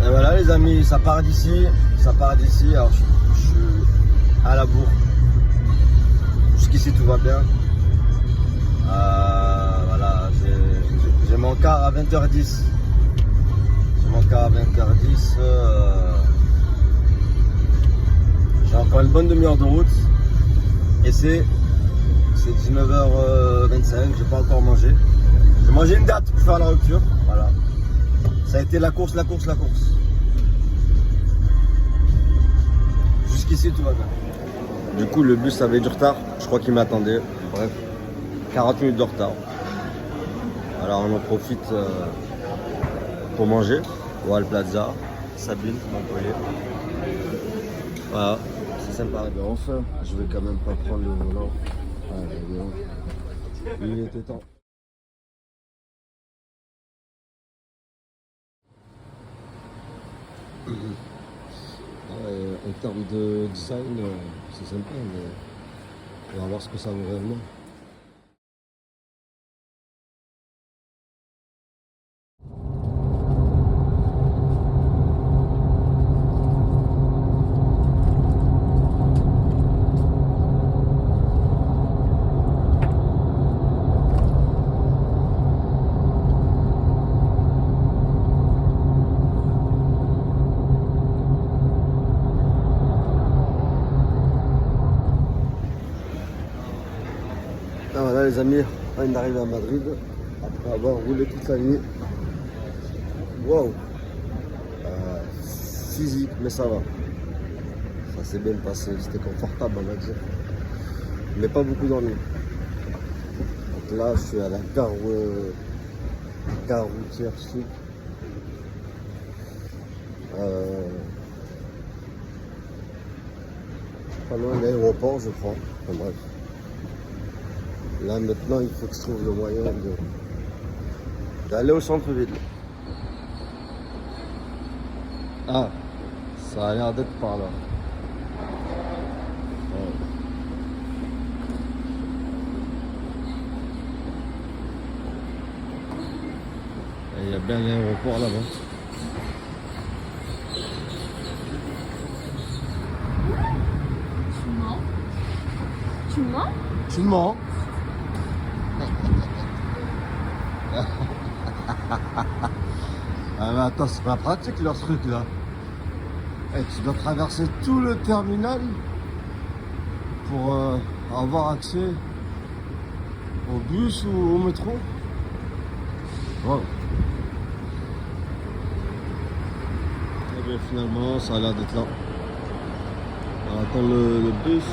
Et voilà les amis, ça part d'ici. Alors je suis à la bourre. Jusqu'ici tout va bien. Voilà, j'ai mon car à 20h10. J'ai encore une bonne demi-heure de route. Et c'est 19h25, j'ai pas encore mangé. J'ai mangé une date pour faire la rupture. Voilà. Ça a été la course. Jusqu'ici tout va bien. Du coup le bus avait du retard. Je crois qu'il m'attendait. Bref. 40 minutes de retard. Alors on en profite pour manger. Wall Plaza, Sabine, Montpellier. Voilà, c'est sympa. Mais enfin, je vais quand même pas prendre le volant. Il était temps. En termes de design, c'est sympa, mais on va voir ce que ça vaut réellement. Ah, voilà les amis, on vient d'arriver à Madrid après avoir roulé toute la nuit. Wow, physique, mais ça va. Ça s'est bien passé, c'était confortable on va dire. Mais pas beaucoup d'ennuis. Donc là je suis à la gare routière sud. Pas loin de l'aéroport je crois. Enfin, bref. Là maintenant il faut que je trouve le moyen d'aller au centre-ville. Ah, ça a l'air d'être par là. Ouais. Il y a bien l'aéroport là-bas. Tu mens? Ah mais attends, c'est pas pratique leur truc là. Eh, tu dois traverser tout le terminal pour avoir accès au bus ou au métro. Wow. Et bien finalement ça a l'air d'être là. On attend le bus.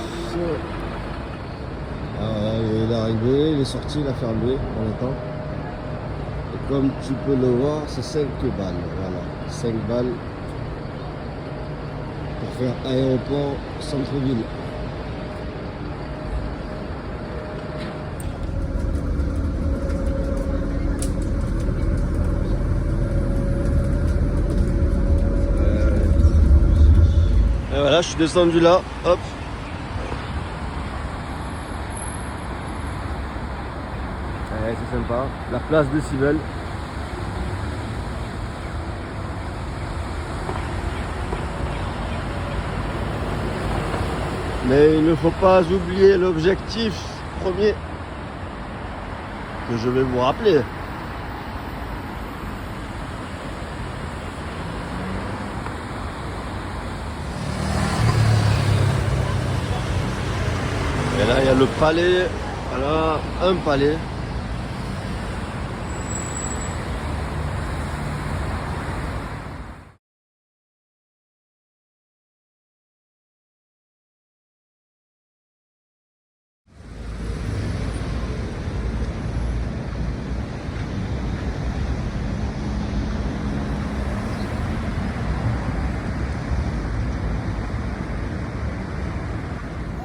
Il est arrivé, il est sorti, il a fermé, on attend. Et comme tu peux le voir, c'est 5 balles. Voilà, 5 balles pour faire aéroport centre-ville. Et voilà, je suis descendu là, hop. C'est sympa, la place de Civelle. Mais il ne faut pas oublier l'objectif premier que je vais vous rappeler. Et là il y a le palais, voilà, un palais.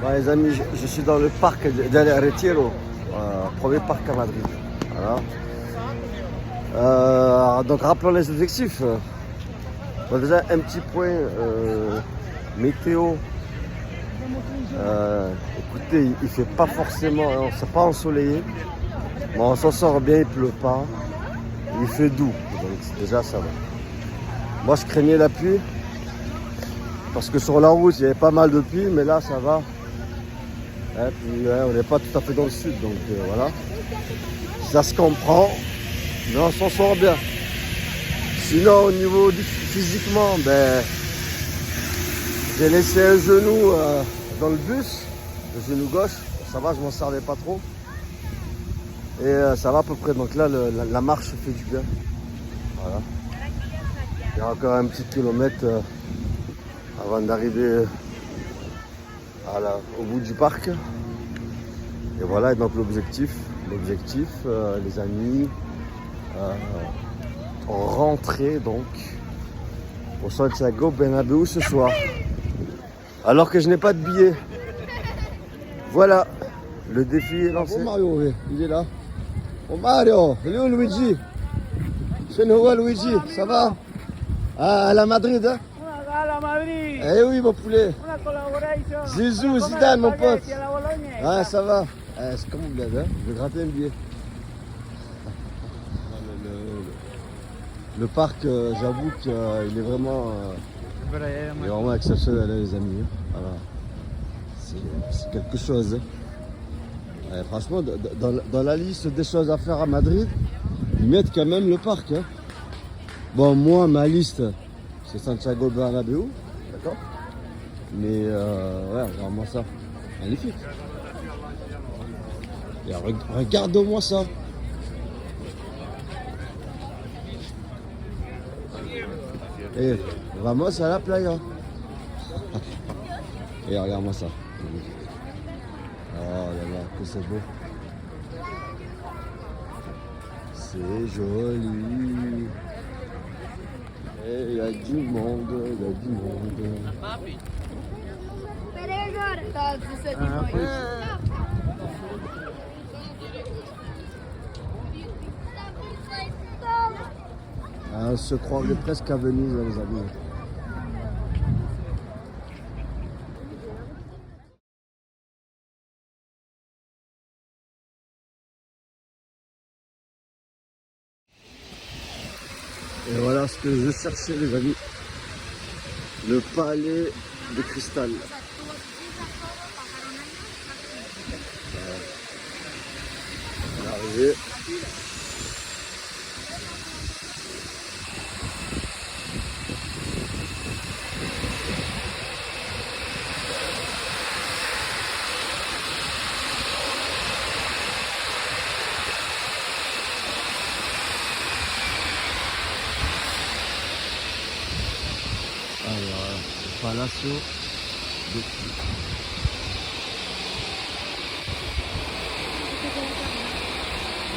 Bon, les amis, je suis dans le parc del Retiro, premier parc à Madrid. Voilà. Donc rappelons les objectifs. Bon, déjà un petit point météo. Écoutez, il fait pas forcément, c'est pas ensoleillé, mais on s'en sort bien, il pleut pas, il fait doux, donc déjà ça va. Moi je craignais la pluie parce que sur la route il y avait pas mal de pluie, mais là ça va. Et puis, on n'est pas tout à fait dans le sud, donc voilà. Ça se comprend, mais on s'en sort bien. Sinon au niveau du physiquement, ben, j'ai laissé un genou dans le bus, le genou gauche. Ça va, je m'en servais pas trop. Et ça va à peu près, donc là la marche fait du bien. Voilà. Il y a encore un petit kilomètre avant d'arriver au bout du parc. Et voilà, donc l'objectif, les amis, rentrer donc au Santiago Bernabéu ce soir. Alors que je n'ai pas de billet. Voilà, le défi est lancé. Oh Mario, il est là. Oh Mario, il est où Luigi? C'est nous, Luigi, ça va? Ah, à la Madrid, hein? À la Madrid. Eh oui, mon poulet. Una collaboration. Zizou, Zidane, mon pote. Spaghetti alla bolognese. Ah, ça va. C'est comme vous bled, hein? Je vais gratter un billet. Le parc, j'avoue qu'il est vraiment exceptionnel, hein, les amis. Voilà. C'est quelque chose. Hein. Franchement, dans la liste des choses à faire à Madrid, ils mettent quand même le parc. Hein. Bon, moi, ma liste, c'est Santiago Bernabéu, d'accord? Mais, ouais, regarde-moi ça. Magnifique. Et regarde-moi ça. Et vamos à la playa. Et regarde-moi ça. Oh là là, que c'est beau. C'est joli. Et il y a du monde, il y a du monde. On se croirait presque à Venise, les amis. Et voilà ce que je cherchais, les amis. Le palais de cristal. On est arrivé. Alors, Palacio de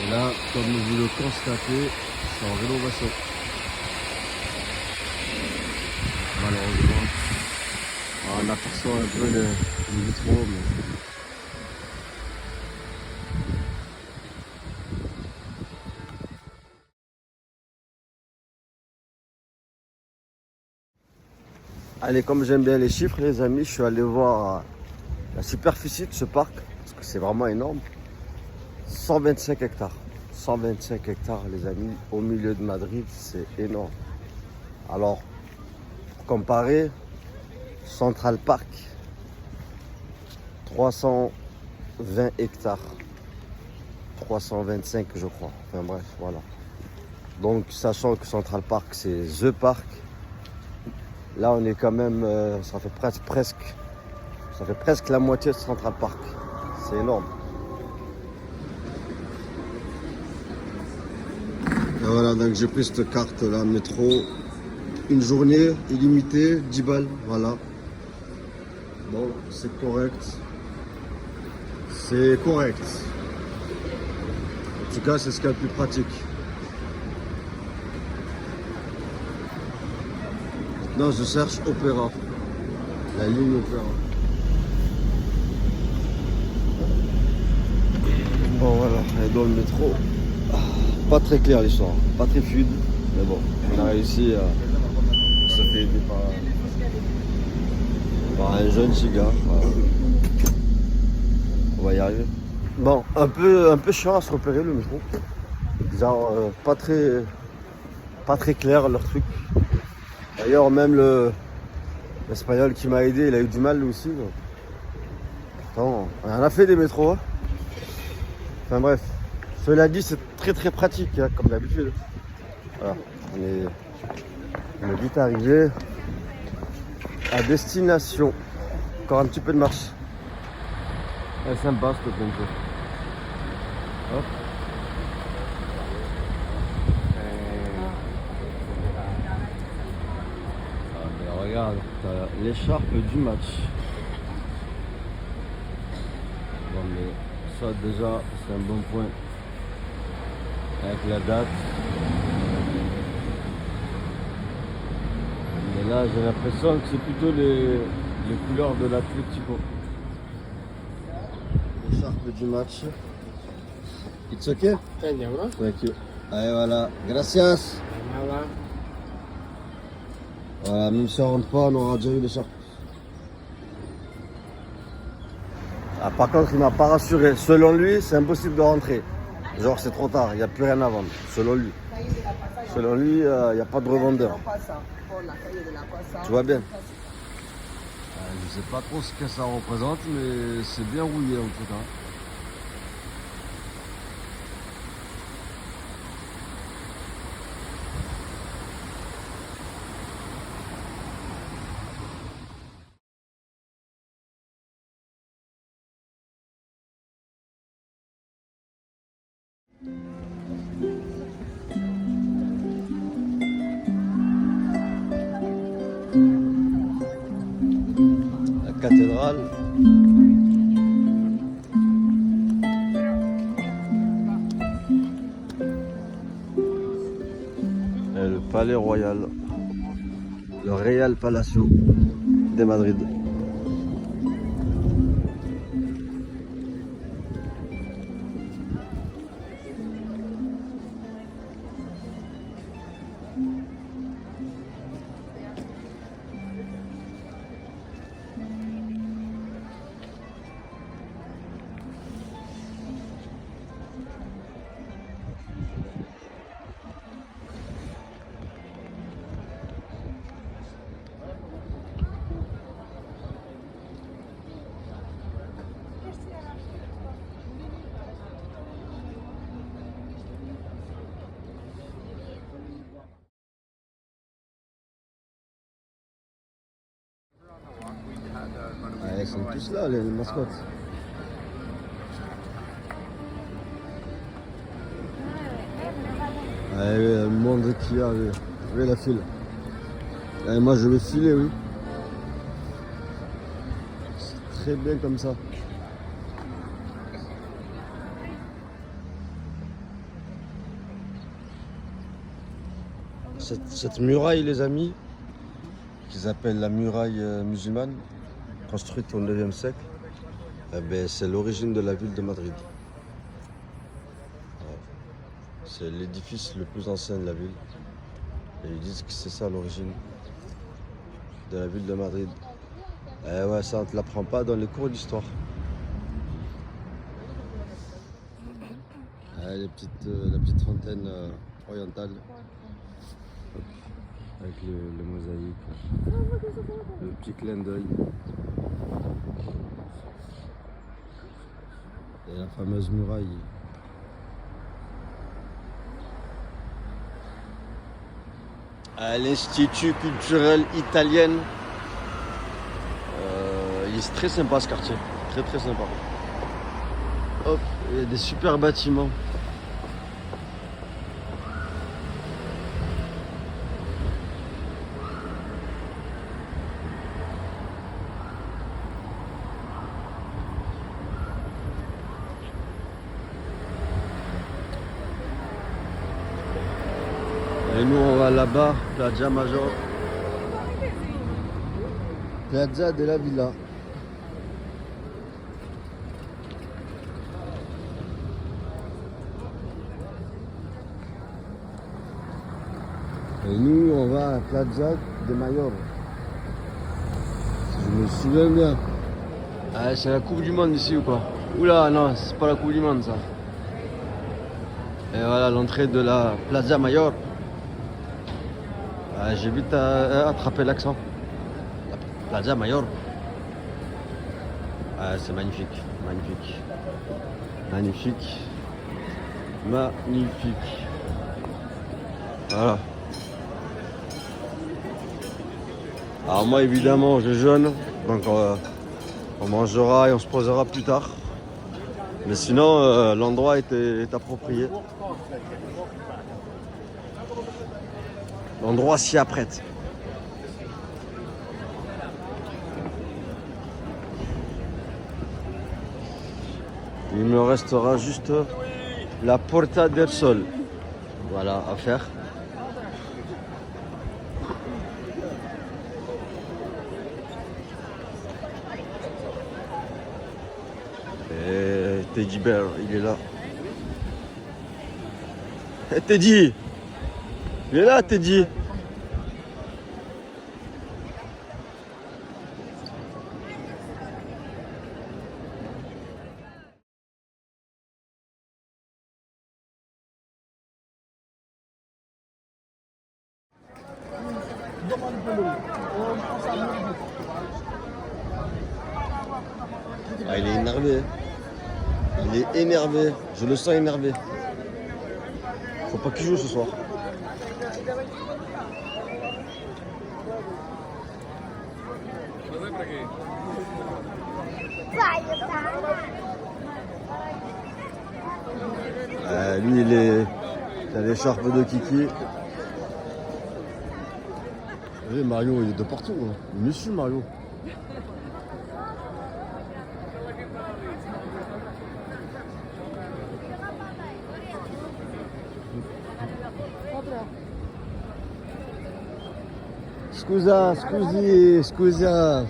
Et là, comme vous le constatez, c'est en rénovation. Malheureusement, on aperçoit un peu le métro, mais... Allez, comme j'aime bien les chiffres, les amis, je suis allé voir la superficie de ce parc, parce que c'est vraiment énorme. 125 hectares. 125 hectares, les amis, au milieu de Madrid, c'est énorme. Alors, pour comparer, Central Park, 320 hectares. 325, je crois. Enfin bref, voilà. Donc, sachant que Central Park, c'est The Park, là, on est quand même, ça fait presque la moitié de Central Park. C'est énorme. Et voilà, donc j'ai pris cette carte là, métro. Une journée illimitée, 10 balles, voilà. Bon, c'est correct. C'est correct. En tout cas, c'est ce qu'il y a de plus pratique. Maintenant, je cherche Opéra. La ligne Opéra. Bon, voilà, elle est dans le métro. Pas très clair l'histoire, pas très fluide. Mais bon, on a réussi à se faire aider par un jeune cigare. Voilà. On va y arriver. Bon, un peu chiant à se repérer le métro. Genre, pas très clair leur truc. D'ailleurs, même l'Espagnol qui m'a aidé, il a eu du mal lui aussi. Donc. Attends, on en a fait des métros. Hein. Enfin bref, cela dit, c'est très très pratique, hein, comme d'habitude. Voilà, on est vite arrivé à destination. Encore un petit peu de marche. Elle est sympa cette pompe. Hop. Ah, mais regarde, t'as l'écharpe du match. Bon, mais ça déjà, c'est un bon point. Avec la date. Mais là, j'ai l'impression que c'est plutôt les couleurs de l'Atlético. L'écharpe du match. It's okay? Thank you, bro. Thank you. Allez, voilà. Gracias. Nada. Voilà, même si on rentre pas, on aura déjà eu l'écharpe. Ah, par contre, il m'a pas rassuré. Selon lui, c'est impossible de rentrer. Genre, c'est trop tard, il n'y a plus rien à vendre. Selon lui. Selon lui, il n'y a pas de revendeur. Tu vois bien? Je sais pas trop ce que ça représente, mais c'est bien rouillé en tout cas. La cathédrale. Et le palais royal. Le Real Palacio de Madrid. Ils sont tous là, les mascottes. Le monde qu'il y a, avec la file. Et moi je vais filer, oui. C'est très bien comme ça. Cette muraille, les amis, qu'ils appellent la muraille musulmane, construite au 9e siècle, eh ben, c'est l'origine de la ville de Madrid. C'est l'édifice le plus ancien de la ville. Et ils disent que c'est ça l'origine de la ville de Madrid. Et ouais, ça on ne te l'apprend pas dans les cours d'histoire. La petite fontaine orientale. Avec le mosaïque. Le petit clin d'œil. Et la fameuse muraille. À l'Institut culturel italien. Il est très sympa ce quartier. Très très sympa. Hop, il y a des super bâtiments. Et nous on va là-bas, Plaza Major. Plaza de la Villa. Et nous on va à Plaza de Mayor. Si je me souviens bien. Ah, c'est la Coupe du Monde ici ou quoi? Oula, non, c'est pas la Coupe du Monde ça. Et voilà l'entrée de la Plaza Mayor. J'ai vite attrapé l'accent. Plaza Mayor. C'est magnifique, magnifique. Magnifique. Magnifique. Voilà. Alors moi évidemment je jeûne, donc on mangera et on se posera plus tard. Mais sinon l'endroit est approprié. L'endroit s'y apprête. Il me restera juste la Porta del Sol. Voilà, à faire. Et Teddy Bear, il est là. Hey, Teddy! Il est là, Teddy! Ah, il est énervé. Il est énervé. Je le sens énervé. Faut pas qu'il joue ce soir. Lui, il a l'écharpe de Kiki. Et Mario, il est de partout. Hein. Il me suit, Mario. Scusa, scusa.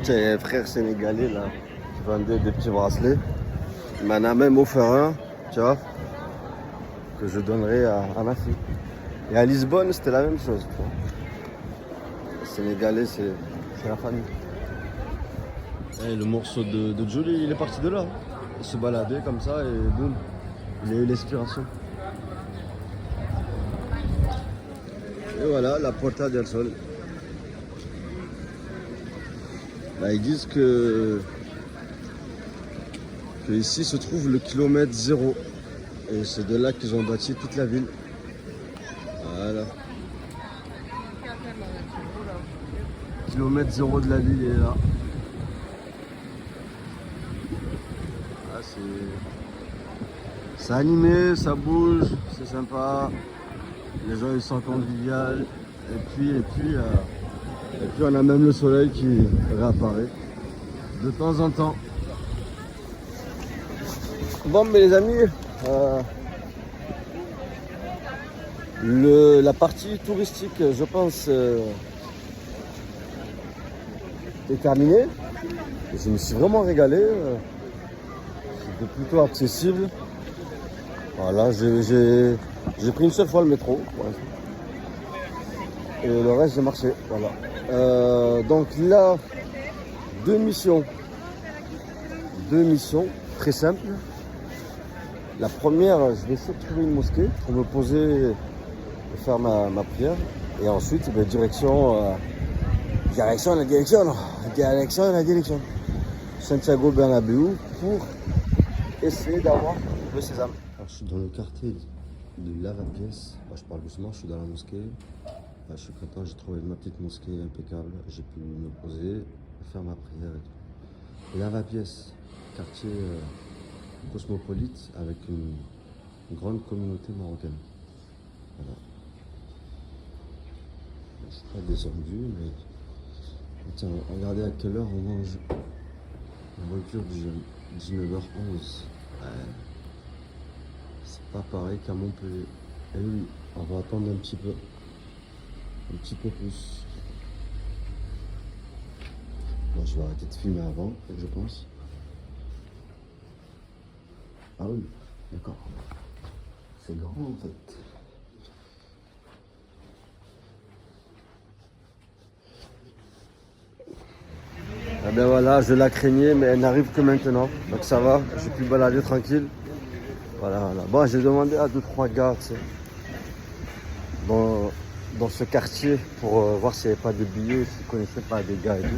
Tiens, un frère sénégalais là, qui vendait des petits bracelets. Il m'en a même offert un, tu vois, que je donnerai à ma fille. Et à Lisbonne, c'était la même chose. Tu vois. Les Sénégalais, c'est la famille. Et le morceau de Jolie, il est parti de là. Il se baladait comme ça et boum, il a eu l'inspiration. Et voilà, la Porta del Sol. Là, ils disent que ici se trouve le kilomètre 0. Et c'est de là qu'ils ont bâti toute la ville. Voilà. Kilomètre 0 de la ville est là. Ah, c'est animé, ça bouge, c'est sympa. Les gens ils sont conviviaux. Et puis on a même le soleil qui réapparaît de temps en temps. Bon, mais les amis, la partie touristique, je pense, est terminée. Et je me suis vraiment régalé. C'était plutôt accessible. Voilà, j'ai pris une seule fois le métro. Ouais. Et le reste, j'ai marché. Voilà. Donc là, deux missions très simples. La première, je vais essayer de trouver une mosquée pour me poser et faire ma prière. Et ensuite, direction la direction. Santiago Bernabéu pour essayer d'avoir le sésame. Alors, je suis dans le quartier de Lavapiés. Je parle doucement, je suis dans la mosquée. Je suis content, j'ai trouvé ma petite mosquée impeccable. J'ai pu me poser, faire ma prière et tout. Lavapiés, quartier cosmopolite avec une grande communauté marocaine. Voilà. Je suis pas descendu, mais tiens, regardez à quelle heure on mange la voiture du jeune. 19h11. Ouais. C'est pas pareil qu'à Montpellier. Et oui, on va attendre un petit peu plus. Bon, je vais arrêter de filmer avant, je pense. Ah oui, d'accord. C'est grand en fait. Ah ben voilà, je la craignais, mais elle n'arrive que maintenant. Donc ça va, j'ai pu balader tranquille. Voilà, voilà. Bon, j'ai demandé à 2-3 gars, tu sais, dans ce quartier pour voir s'il n'y avait pas de billets, s'ils ne connaissaient pas des gars et tout.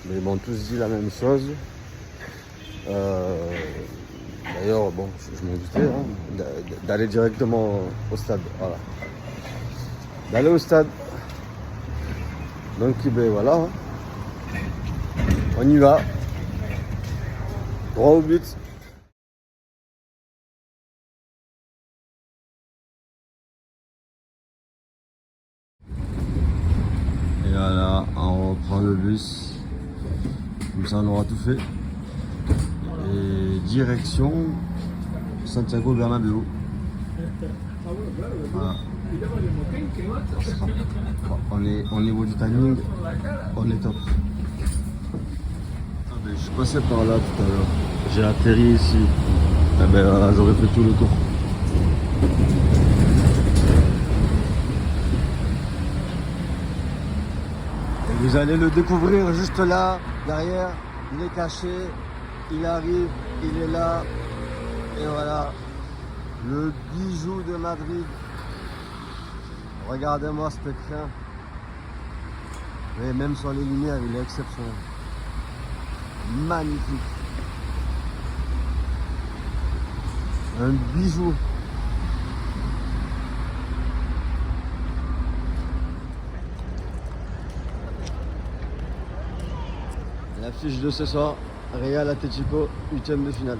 Mais ils m'ont tous dit la même chose. D'ailleurs, bon, je me doutais hein, d'aller directement au stade. Voilà. D'aller au stade. Donc, ben voilà. Hein. On y va. Droit au but. Et voilà, on reprend le bus. Comme ça, on aura tout fait. Et direction Santiago Bernabéu. Voilà. On est au niveau du timing, on est top. Ah ben, je suis passé par là tout à l'heure. J'ai atterri ici. Ah ben voilà, j'aurais fait tout le tour. Et vous allez le découvrir juste là, derrière. Il est caché, il arrive, il est là. Et voilà, le bijou de Madrid. Regardez-moi cet écran. Et même sur les lumières, il est exceptionnel. Magnifique. Un bijou. L'affiche de ce soir, Real Atlético, 8e de finale.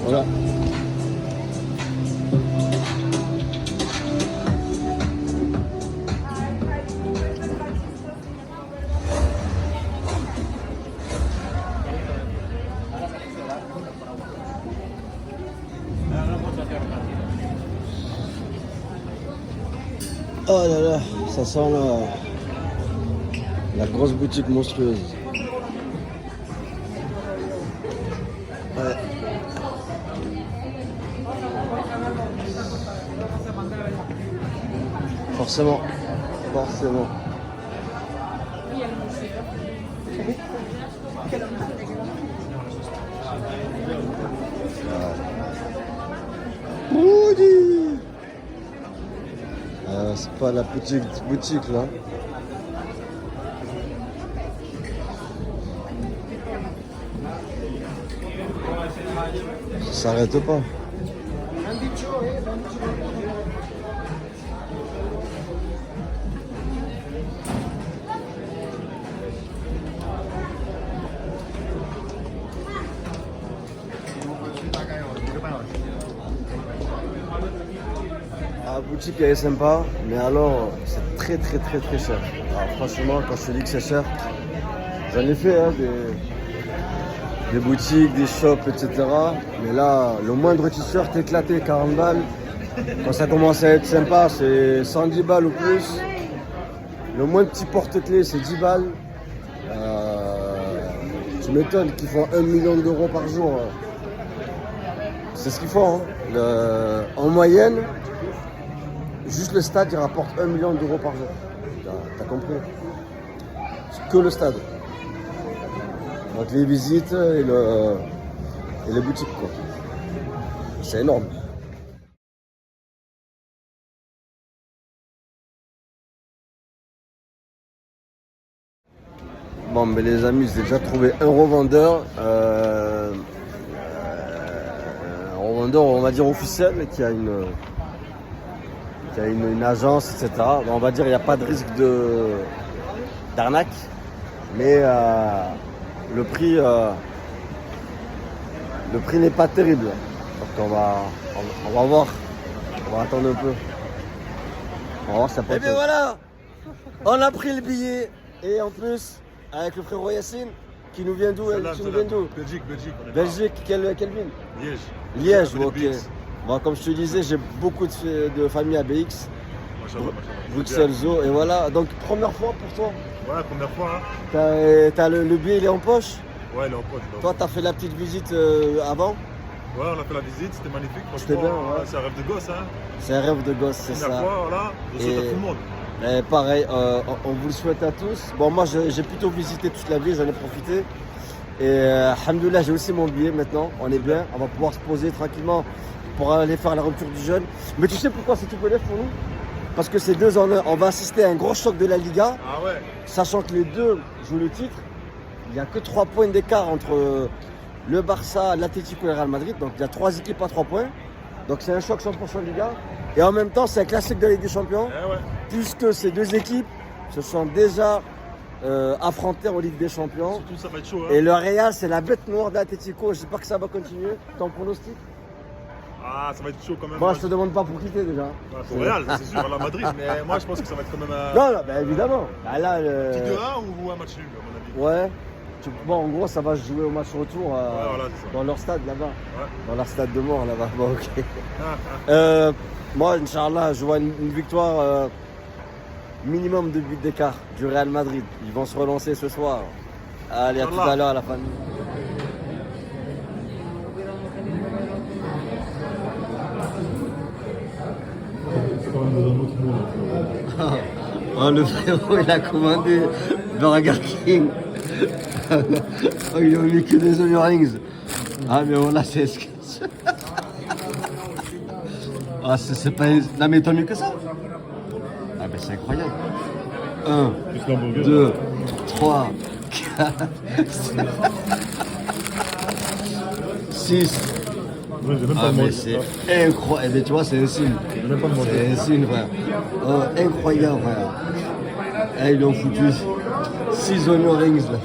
Voilà. Oh là là, ça sent la grosse boutique monstrueuse. Ouais. Forcément, forcément. Rudy. C'est pas la petite boutique là. Ça s'arrête pas. La boutique elle est sympa, mais alors c'est très cher. Alors, franchement, quand je te dis que c'est cher, j'en ai fait hein, des boutiques, des shops, etc. Mais là, le moindre t-shirt éclaté, 40 balles. Quand ça commence à être sympa, c'est 110 balles ou plus. Le moindre petit porte-clés, c'est 10 balles. Tu m'étonnes qu'ils font 1 million d'euros par jour. C'est ce qu'ils font. Hein. En moyenne, juste le stade, il rapporte 1 million d'euros par jour. T'as compris? C'est que le stade. Donc les visites et les boutiques, quoi. C'est énorme. Bon, mais les amis, j'ai déjà trouvé un revendeur. Un revendeur, on va dire officiel, qui a une agence, etc. Bon, on va dire qu'il n'y a pas de risque d'arnaque. Mais le prix n'est pas terrible. Donc on va voir. On va attendre un peu. On va voir si ça peut être... Et bien voilà, on a pris le billet. Et en plus, avec le frérot Yacine, qui nous vient d'où? Belgique. Belgique, quelle ville? Liège. Liège, ok. Bon, comme je te disais, j'ai beaucoup de familles à BX. Bruxelles Zoo, et voilà. Donc, première fois pour toi? Ouais, première fois. Hein. T'as le billet, il est en poche? Ouais, il est en poche. Toi, t'as fait la petite visite avant? Ouais, on a fait la visite, c'était magnifique. C'était bien, ouais. C'est un rêve de gosse, hein. C'est un rêve de gosse, c'est ça. Première fois, voilà. Je souhaite à tout le monde. Pareil, on vous le souhaite à tous. Bon, moi, j'ai plutôt visité toute la ville, j'en ai profité. Et alhamdoulilah, j'ai aussi mon billet maintenant. On est bien. On va pouvoir se poser tranquillement pour aller faire la rupture du jeûne. Mais tu sais pourquoi c'est tout bénéf pour nous? Parce que ces deux, on va assister à un gros choc de la Liga. Ah ouais. Sachant que les deux jouent le titre. Il n'y a que 3 points d'écart entre le Barça, l'Atlético et le Real Madrid. Donc il y a 3 équipes à 3 points. Donc c'est un choc 100% Liga. Et en même temps, c'est un classique de la Ligue des Champions. Eh ouais. Puisque ces deux équipes se sont déjà affrontées en Ligue des Champions. Surtout, ça va être chaud. Hein. Et le Real, c'est la bête noire d'Atlético. J'espère que ça va continuer. Ton pronostic? Ah, ça va être chaud quand même. Moi, je te demande pas pour quitter déjà. Ouais, pour Real, c'est sûr, à la Madrid. Mais moi, je pense que ça va être quand même un Non, non, bah, évidemment. Bah, là, petit 2-1 ou un match nul, à mon avis. ouais. Bon, en gros, ça va se jouer au match retour voilà, c'est ça. dans leur stade là-bas. Ouais. Dans leur stade de mort là-bas. Bon, ok. Ah, ah. Moi, Inch'Allah, je vois une victoire minimum de buts d'écart du Real Madrid. Ils vont se relancer ce soir. Allez, à tout Inch'Allah. à l'heure, la famille. Oh, le frérot, il a commandé Burger King. Oh, ils ont mis que des onion rings. Ah, mais voilà, c'est sketch. Ah, c'est pas. Non, mais tant mieux que ça. Ah, ben c'est incroyable. 1, 2, 3, 4, 6. Ah, mais c'est incroyable. Eh ben, tu vois, c'est un signe. C'est un signe, frère. Oh, incroyable, frère. Eh, ils ont foutu 6 onion rings là.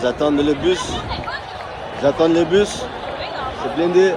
Ils attendent le bus. Ils attendent le bus. C'est blindé.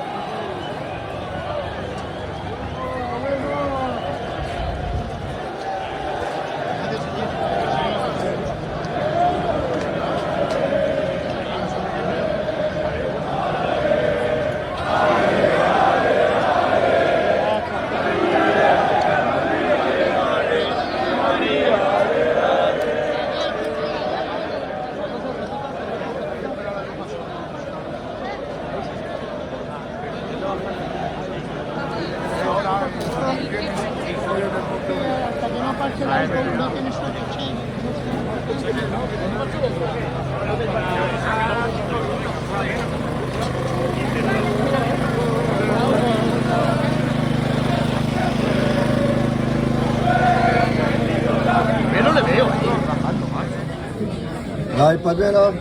Non, il est pas bien là.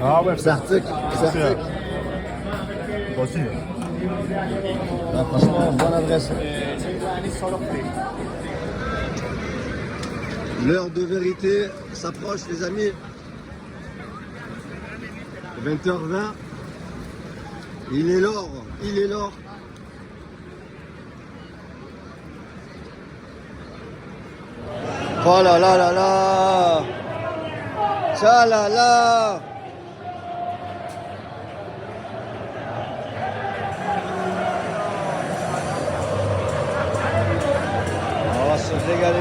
Ah ouais, C'est arctique. C'est arctique. Moi aussi. Ah, franchement, bonne adresse. L'heure de vérité s'approche, les amis. 20h20. Il est l'or. Il est l'or. Oh là là là là. Ça là là. On va se régaler.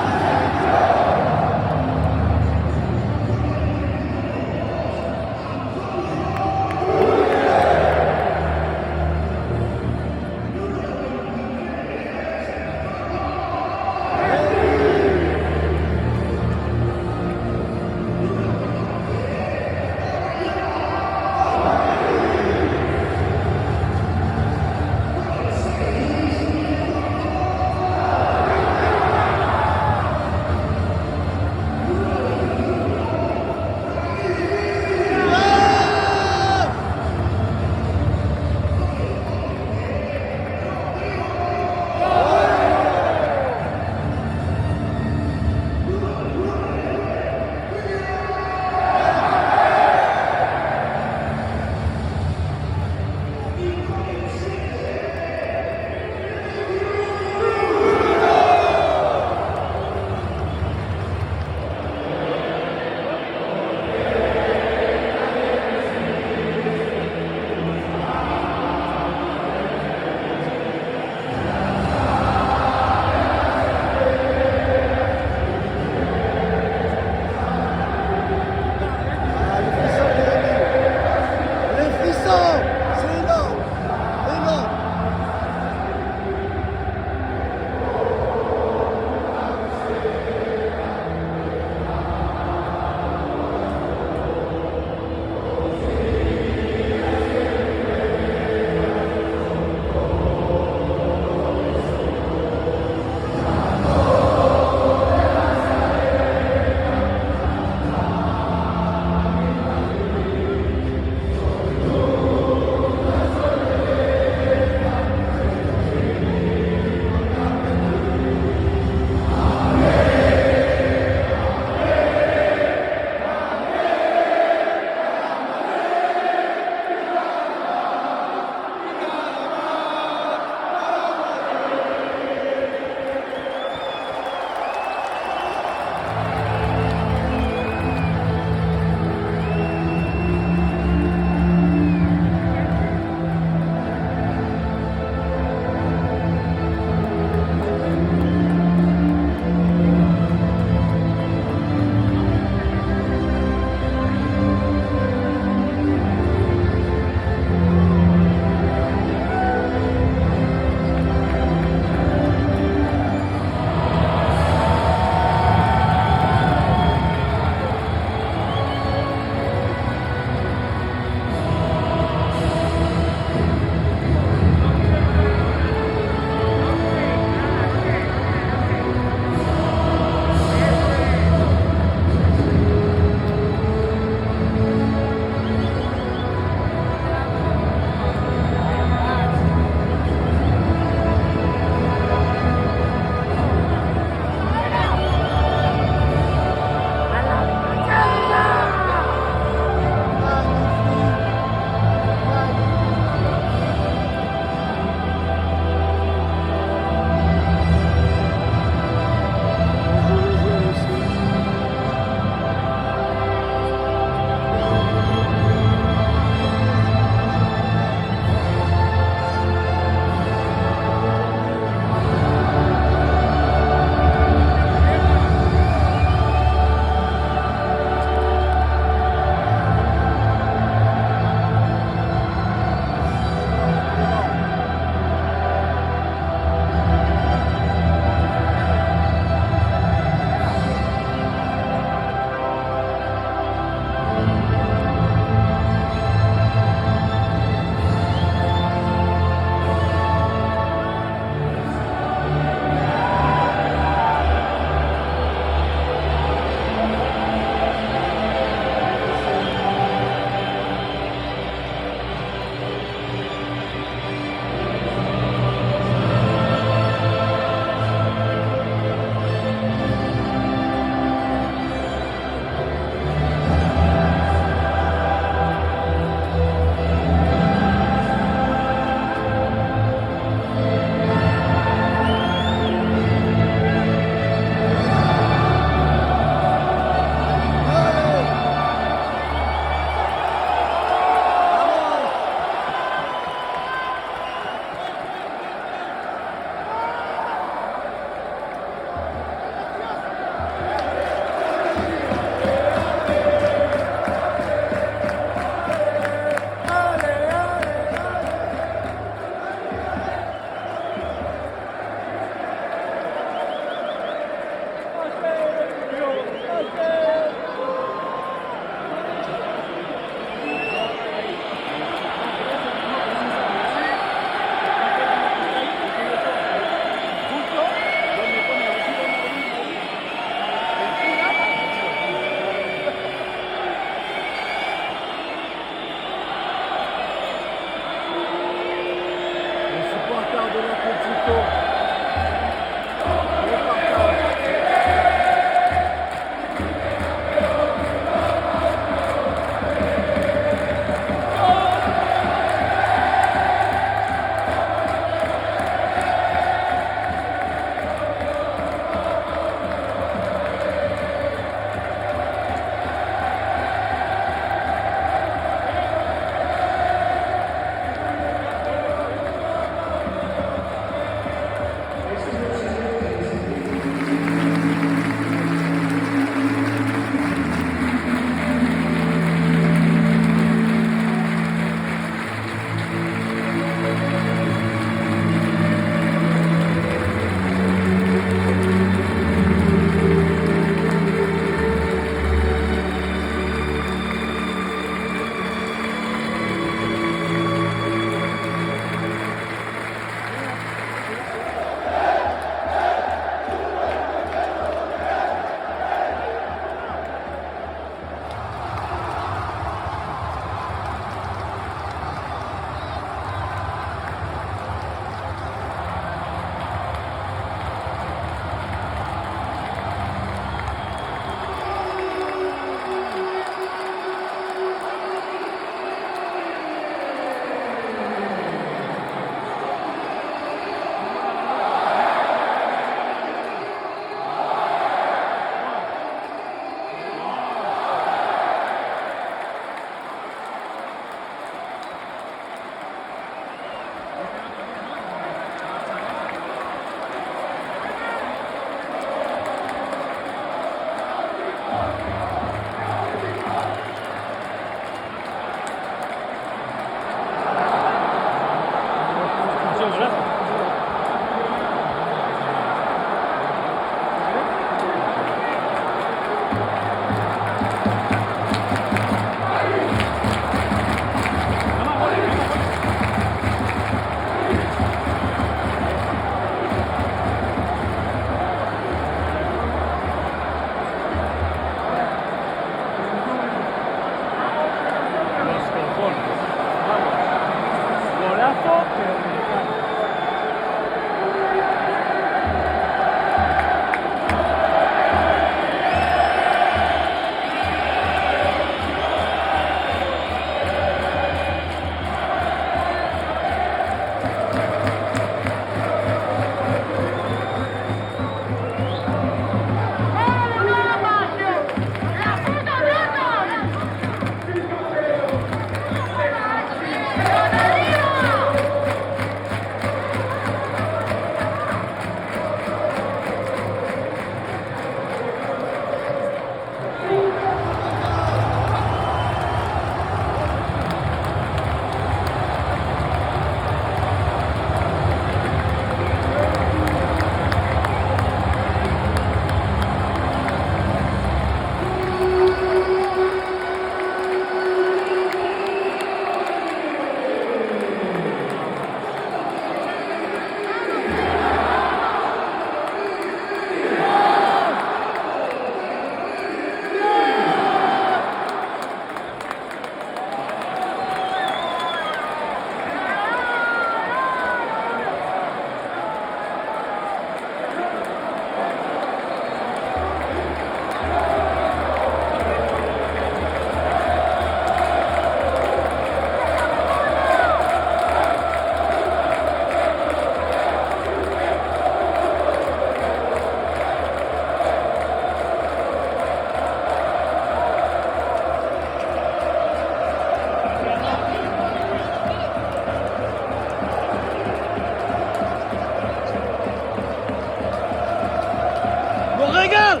régale.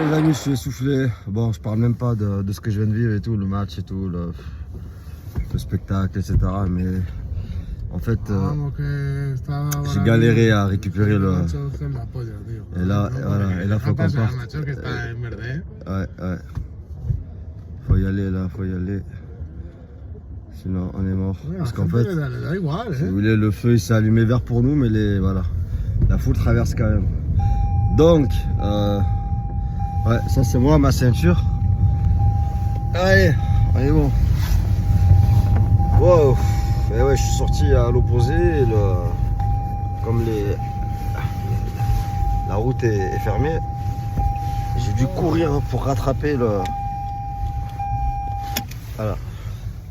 Les amis, je suis essoufflé. Bon, je parle même pas de ce que je viens de vivre et tout, le match et tout, le spectacle, etc. Mais en fait, j'ai galéré à récupérer le. Et là, voilà, et là, faut qu'on parte. Ouais. Faut y aller là, faut y aller. Sinon, on est mort. Parce qu'en fait, si vous voulez, le feu il s'est allumé vert pour nous, mais voilà, la foule traverse quand même. Donc, ouais, ça c'est moi, ma ceinture. Allez, on est bon. Wow. Et ouais, je suis sorti à l'opposé. Comme la route est fermée, j'ai dû courir pour rattraper le. Voilà.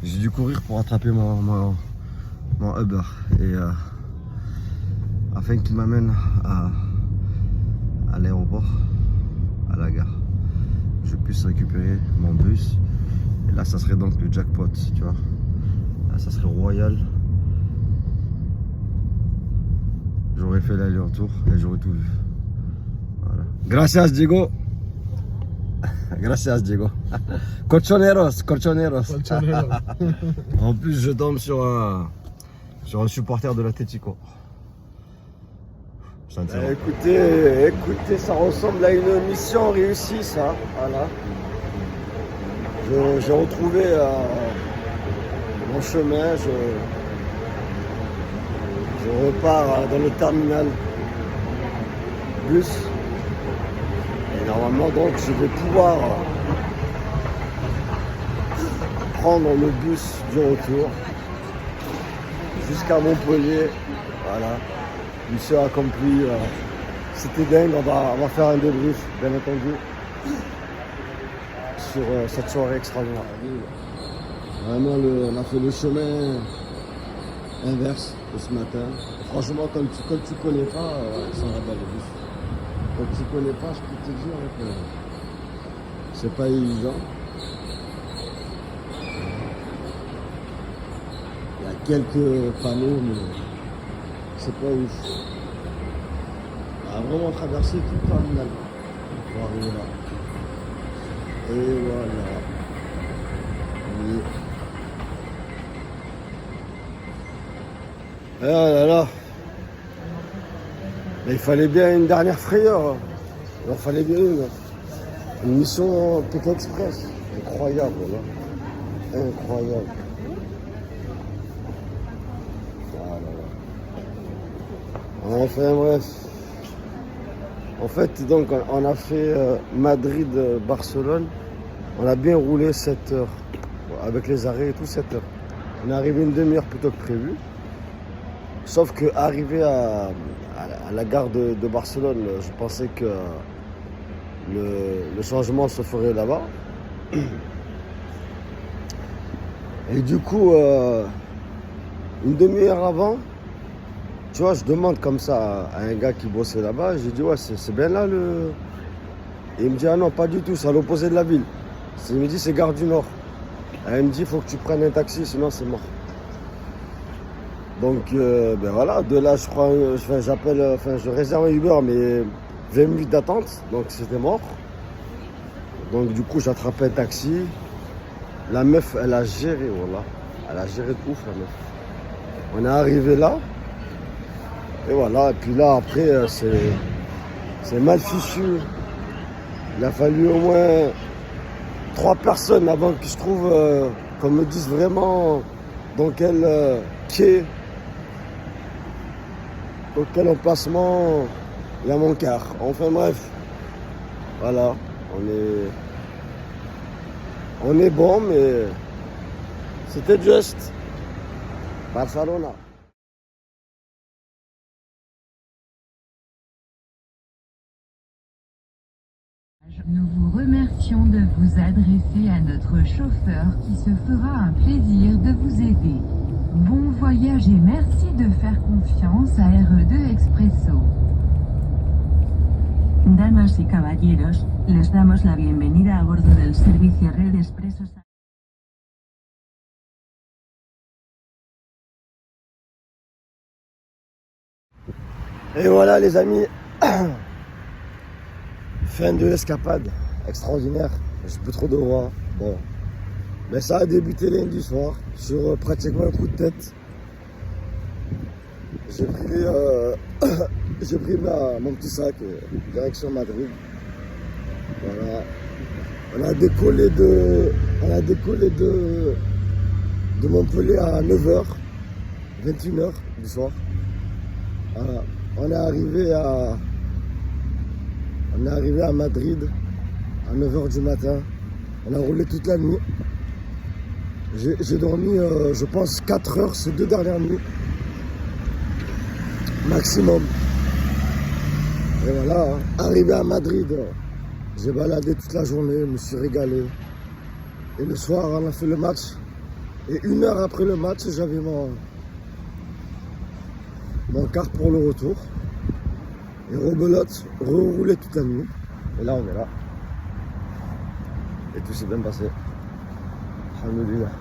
J'ai dû courir pour rattraper mon Uber et afin qu'il m'amène à l'aéroport, à la gare, je puisse récupérer mon bus. Et là, ça serait donc le jackpot, tu vois. Là, ça serait royal. J'aurais fait l'aller-retour et j'aurais tout vu. Voilà. Gracias, Diego. Gracias, Diego. Colchoneros. En plus, je tombe sur un supporter de l'Atlético. Écoutez, ça ressemble à une mission réussie, ça. Voilà. J'ai retrouvé mon chemin. Je repars dans le terminal bus. Et normalement, donc, je vais pouvoir prendre le bus du retour jusqu'à Montpellier. Voilà. Mission accomplie. C'était dingue. On va faire un débrief, bien entendu, sur cette soirée extraordinaire. Vraiment, on a fait le chemin inverse de ce matin. Franchement, quand tu connais pas, ça va pas le bus. Quand tu connais pas, je peux te dire que c'est pas évident. Il y a quelques panneaux, mais c'est pas ouf. On a vraiment traversé tout le terminal pour arriver là. Et voilà. Ah là là. Mais il fallait bien une dernière frayeur. Il en fallait bien une mission Pékin Express. Incroyable, là. Incroyable. Enfin bref. En fait, donc, on a fait Madrid-Barcelone. On a bien roulé 7 heures. Avec les arrêts et tout, 7 heures. On est arrivé une demi-heure plutôt que prévu. Sauf qu'arrivé à la gare de Barcelone, je pensais que le changement se ferait là-bas. Et du coup, une demi-heure avant, tu vois, je demande comme ça à un gars qui bossait là-bas. J'ai dit, ouais, c'est bien là le... Et il me dit, ah non, pas du tout, c'est à l'opposé de la ville. Il me dit, c'est gare du Nord. Et il me dit, il faut que tu prennes un taxi, sinon c'est mort. Donc, ben voilà, de là, je crois, je réserve un Uber, mais 20 minutes d'attente, donc c'était mort. Donc, du coup, j'attrape un taxi. La meuf, elle a géré, voilà. Elle a géré de ouf, la meuf. On est arrivé là. Et voilà, et puis là, après, c'est mal fichu. Il a fallu au moins 3 personnes avant que je trouve, qu'on me dise vraiment dans quel quai, dans quel emplacement il y a mon car. Enfin bref, voilà, on est bon, mais c'était juste Barcelona. Nous vous remercions de vous adresser à notre chauffeur qui se fera un plaisir de vous aider. Bon voyage et merci de faire confiance à RE2 Expresso. Damas y caballeros, les damos la bienvenida a bordo del servicio Red Expresso. Et voilà les amis, fin de l'escapade, extraordinaire, j'ai plus trop de voix, bon. Mais ça a débuté lundi soir, sur pratiquement un coup de tête. J'ai pris mon petit sac, direction Madrid. Voilà. On a décollé de Montpellier à 9h, 21h du soir. Voilà. On est arrivé à Madrid à 9h du matin. On a roulé toute la nuit. J'ai dormi, je pense, 4 heures ces 2 dernières nuits. Maximum. Et voilà, hein. Arrivé à Madrid, j'ai baladé toute la journée, je me suis régalé. Et le soir, on a fait le match. Et 1 heure après le match, j'avais mon car pour le retour. Et rebelote, reroulé toute la nuit. Et là, on est là. Et tout s'est bien passé. Alhamdoulilah.